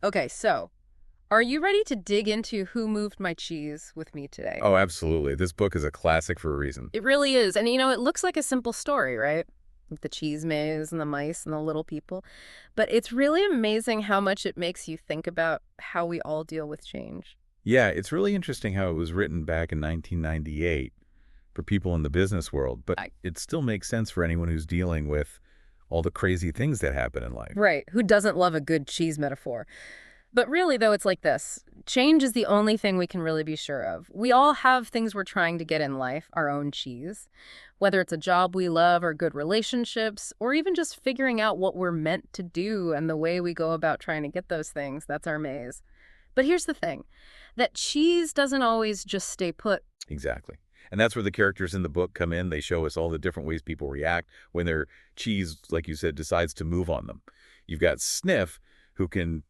Okay, so are you ready to dig into Who Moved My Cheese with me today? Oh, absolutely. This book is a classic for a reason. It really is. And it looks like a simple story, right? With the cheese maze and the mice and the little people. But it's really amazing how much it makes you think about how we all deal with change. Yeah, it's really interesting how it was written back in 1998 for people in the business world, but it still makes sense for anyone who's dealing with all the crazy things that happen in life. Right. Who doesn't love a good cheese metaphor? But really, though, it's like this. Change is the only thing we can really be sure of. We all have things we're trying to get in life, our own cheese. Whether it's a job we love or good relationships, or even just figuring out what we're meant to do and the way we go about trying to get those things, that's our maze. But here's the thing, that cheese doesn't always just stay put. Exactly. And that's where the characters in the book come in. They show us all the different ways people react when their cheese, like you said, decides to move on them. You've got Sniff, who can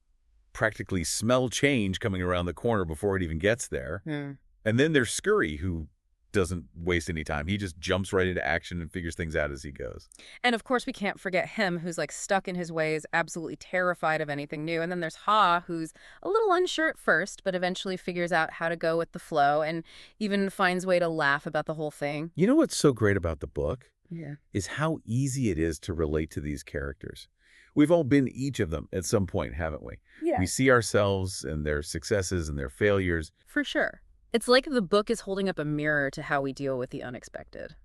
practically smell change coming around the corner before it even gets there. Hmm. And then there's Scurry, who doesn't waste any time. He just jumps right into action and figures things out as he goes. And of course, we can't forget him, who's like stuck in his ways, absolutely terrified of anything new. And then there's Ha, who's a little unsure at first, but eventually figures out how to go with the flow and even finds way to laugh about the whole thing. You know what's so great about the book? Yeah. Is how easy it is to relate to these characters. We've all been each of them at some point, haven't we? Yeah. We see ourselves and their successes and their failures. For sure. It's like the book is holding up a mirror to how we deal with the unexpected.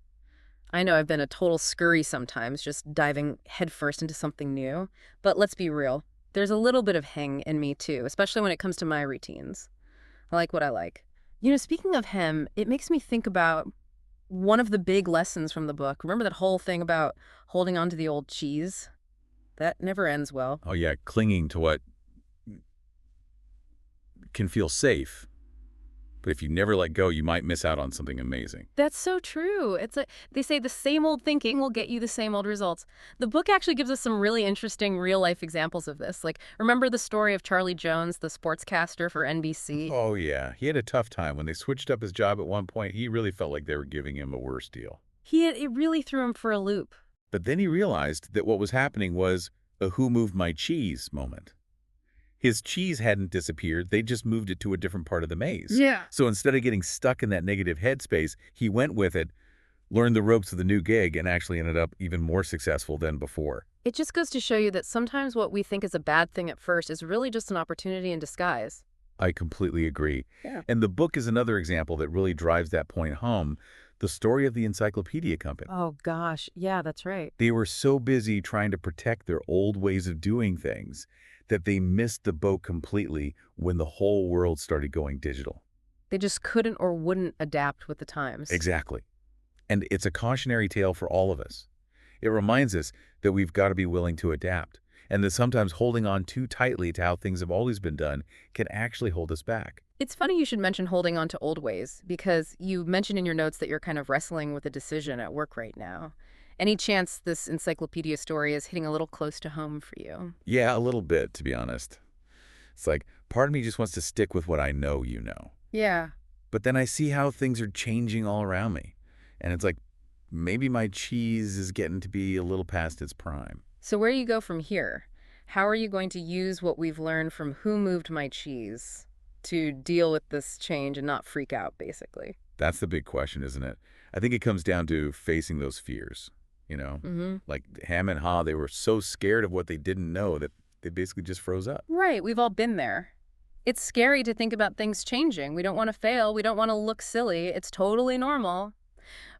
I know I've been a total scurry sometimes, just diving headfirst into something new. But let's be real. There's a little bit of hang in me too, especially when it comes to my routines. I like what I like. Speaking of him, it makes me think about one of the big lessons from the book. Remember that whole thing about holding on to the old cheese? That never ends well. Oh yeah, clinging to what can feel safe. But if you never let go, you might miss out on something amazing. That's so true. It's like they say the same old thinking will get you the same old results. The book actually gives us some really interesting real life examples of this. Like, remember the story of Charlie Jones, the sportscaster for NBC? Oh yeah, he had a tough time. When they switched up his job at one point, he really felt like they were giving him a worse deal. It really threw him for a loop. But then he realized that what was happening was a "who moved my cheese" moment. His cheese hadn't disappeared, they just moved it to a different part of the maze. Yeah. So instead of getting stuck in that negative headspace, he went with it, learned the ropes of the new gig, and actually ended up even more successful than before. It just goes to show you that sometimes what we think is a bad thing at first is really just an opportunity in disguise. I completely agree. Yeah. And the book is another example that really drives that point home, the story of the encyclopedia company. Oh, gosh. Yeah, that's right. They were so busy trying to protect their old ways of doing things that they missed the boat completely when the whole world started going digital. They just couldn't or wouldn't adapt with the times. Exactly. And it's a cautionary tale for all of us. It reminds us that we've got to be willing to adapt, and that sometimes holding on too tightly to how things have always been done can actually hold us back. It's funny you should mention holding on to old ways, because you mentioned in your notes that you're kind of wrestling with a decision at work right now. Any chance this encyclopedia story is hitting a little close to home for you? Yeah, a little bit, to be honest. It's like, part of me just wants to stick with what I know you know. Yeah. But then I see how things are changing all around me. And it's like, maybe my cheese is getting to be a little past its prime. So where do you go from here? How are you going to use what we've learned from Who Moved My Cheese to deal with this change and not freak out, basically? That's the big question, isn't it? I think it comes down to facing those fears, you know? Mm-hmm. Like Ham and Ha, they were so scared of what they didn't know that they basically just froze up. Right, we've all been there. It's scary to think about things changing. We don't want to fail. We don't want to look silly. It's totally normal.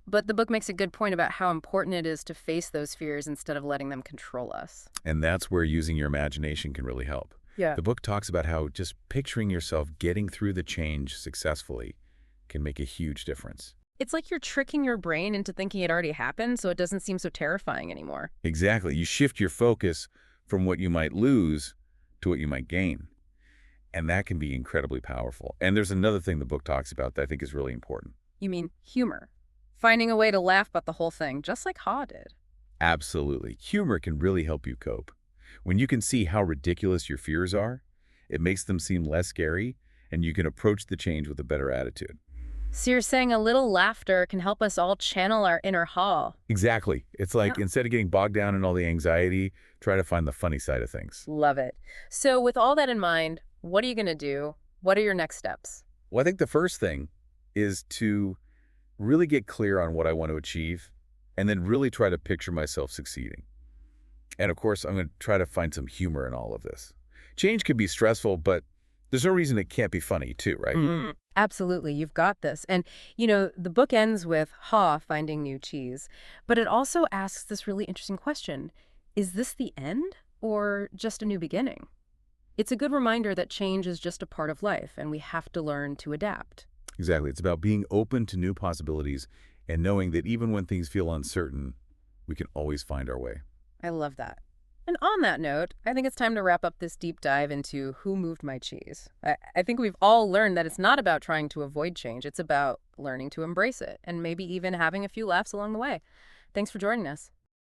But the book makes a good point about how important it is to face those fears instead of letting them control us. And that's where using your imagination can really help. Yeah. The book talks about how just picturing yourself getting through the change successfully can make a huge difference. It's like you're tricking your brain into thinking it already happened so it doesn't seem so terrifying anymore. Exactly. You shift your focus from what you might lose to what you might gain. And that can be incredibly powerful. And there's another thing the book talks about that I think is really important. You mean humor. Finding a way to laugh about the whole thing, just like Ha did. Absolutely. Humor can really help you cope. When you can see how ridiculous your fears are, it makes them seem less scary, and you can approach the change with a better attitude. So you're saying a little laughter can help us all channel our inner Hall. Exactly. It's Yeah. like instead of getting bogged down in all the anxiety, try to find the funny side of things. Love it. So with all that in mind, what are you going to do? What are your next steps? Well, I think the first thing is to really get clear on what I want to achieve and then really try to picture myself succeeding. And of course, I'm going to try to find some humor in all of this. Change can be stressful, but there's no reason it can't be funny too, right? Absolutely, you've got this. And, the book ends with Ha finding new cheese, but it also asks this really interesting question. Is this the end or just a new beginning? It's a good reminder that change is just a part of life and we have to learn to adapt. Exactly. It's about being open to new possibilities and knowing that even when things feel uncertain, we can always find our way. I love that. And on that note, I think it's time to wrap up this deep dive into who moved my cheese. I think we've all learned that it's not about trying to avoid change. It's about learning to embrace it and maybe even having a few laughs along the way. Thanks for joining us.